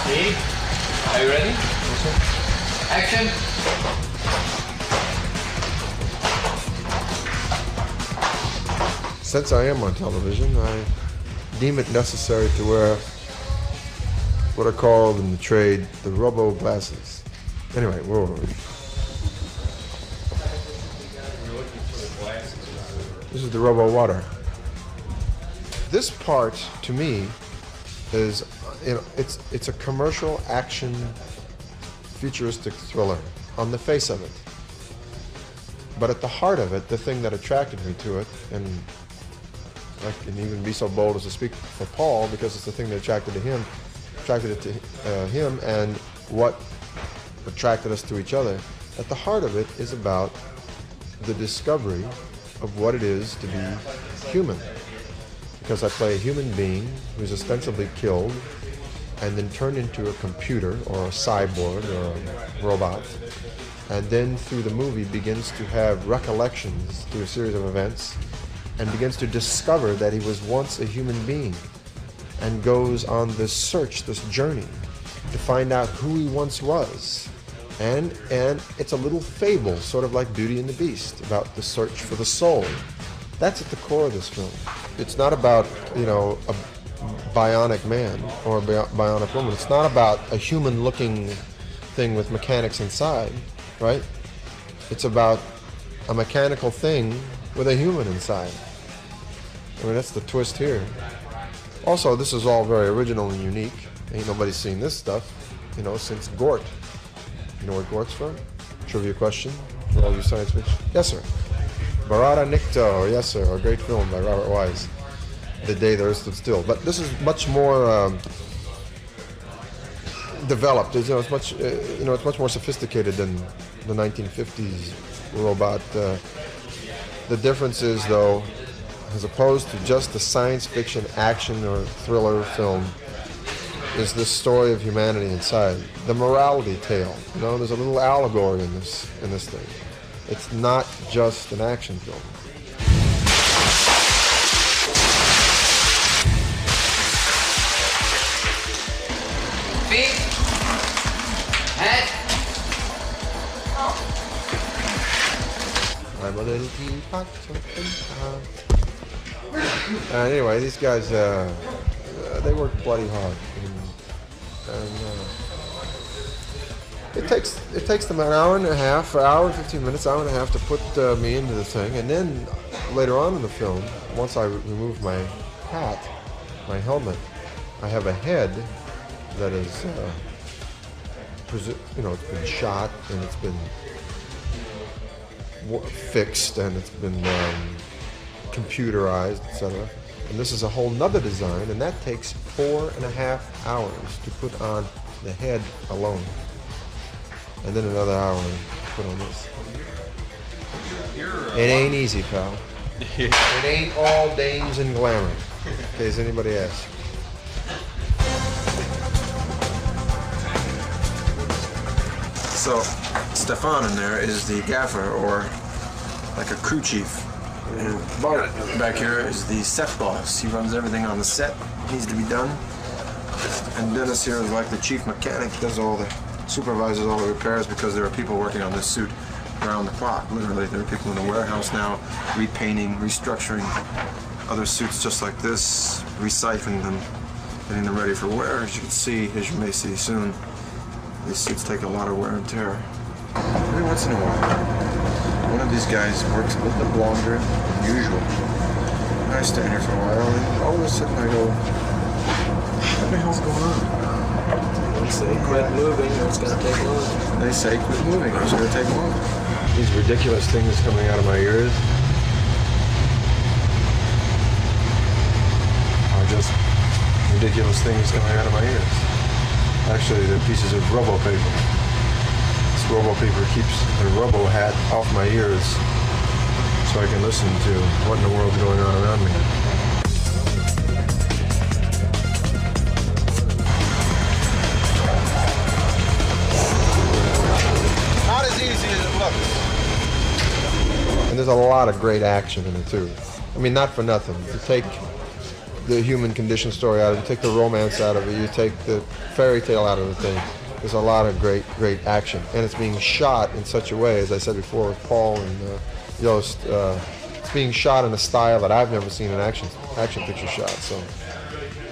Steve, are you ready? Yes, sir. Action! Since I am on television, I deem it necessary to wear what are called in the trade the robo glasses. Anyway, where were we? This is the robo water. This part, to me, is, you know, it's a commercial action futuristic thriller on the face of it. But at the heart of it, the thing that attracted me to it, and I can even be so bold as to speak for Paul because it's the thing that attracted it to him, and what attracted us to each other. At the heart of it is about the discovery of what it is to be human. Because I play a human being who's ostensibly killed and then turned into a computer or a cyborg or a robot, and then through the movie begins to have recollections through a series of events and begins to discover that he was once a human being and goes on this search, this journey to find out who he once was. And it's a little fable, sort of like Beauty and the Beast, about the search for the soul. That's at the core of this film. It's not about, you know, a bionic man or a bionic woman. It's not about a human-looking thing with mechanics inside, right? It's about a mechanical thing with a human inside. I mean, that's the twist here. Also, this is all very original and unique. Ain't nobody seen this stuff, you know, since Gort. You know where Gort's from? Trivia question for all you science fiction. Yes, sir. Barada Nikto, yes, sir. A great film by Robert Wise. The Day the Earth Stood Still. But this is much more developed. You know, it's much, it's much more sophisticated than the 1950s robot. The difference is, though, as opposed to just a science fiction action or thriller film, is this story of humanity inside. The morality tale. You know, there's a little allegory in this thing. It's not just an action film. Feet. Head. I'm a little teapot. Anyway, these guys, they work bloody hard. It takes them an hour and and 15 minutes, hour and a half to put me into the thing, and then later on in the film, once I remove my hat, my helmet, I have a head that is, it's been shot and it's been fixed and it's been computerized, etc. And this is a whole nother design, and that takes 4.5 hours to put on the head alone. And then another hour to put on this. It ain't easy, pal. It ain't all dames and glamour, in case anybody asks. So, Stefan in there is the gaffer, or like a crew chief. And Bart back here is the set boss. He runs everything on the set. Needs to be done. And Dennis here is like the chief mechanic. Does all the supervises all the repairs, because there are people working on this suit around the clock. Literally, there are people in the warehouse now repainting, restructuring other suits just like this, recycling them, getting them ready for wear. As you can see, as you may see soon, these suits take a lot of wear and tear. Every once in a while, one of these guys works a little bit longer than usual. And I stand here for a while, and all of a sudden I go, what the hell's going on? They say quit moving or it's going to take long. They say quit moving or it's going to take long. These ridiculous things coming out of my ears are just ridiculous things coming out of my ears. Actually, they're pieces of robo paper. This robo paper keeps the robo hat off my ears so I can listen to what in the world's going on around me. And there's a lot of great action in it too. I mean, not for nothing. To take the human condition story out of it, you take the romance out of it, you take the fairy tale out of the thing. There's a lot of great action, and it's being shot in such a way, as I said before with Paul and Yost. It's being shot in a style that I've never seen an action picture shot. So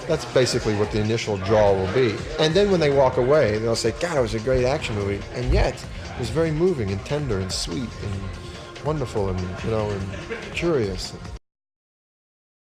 that's basically what the initial draw will be. And then when they walk away, they'll say, "God, it was a great action movie," and yet it was very moving and tender and sweet and wonderful and and curious.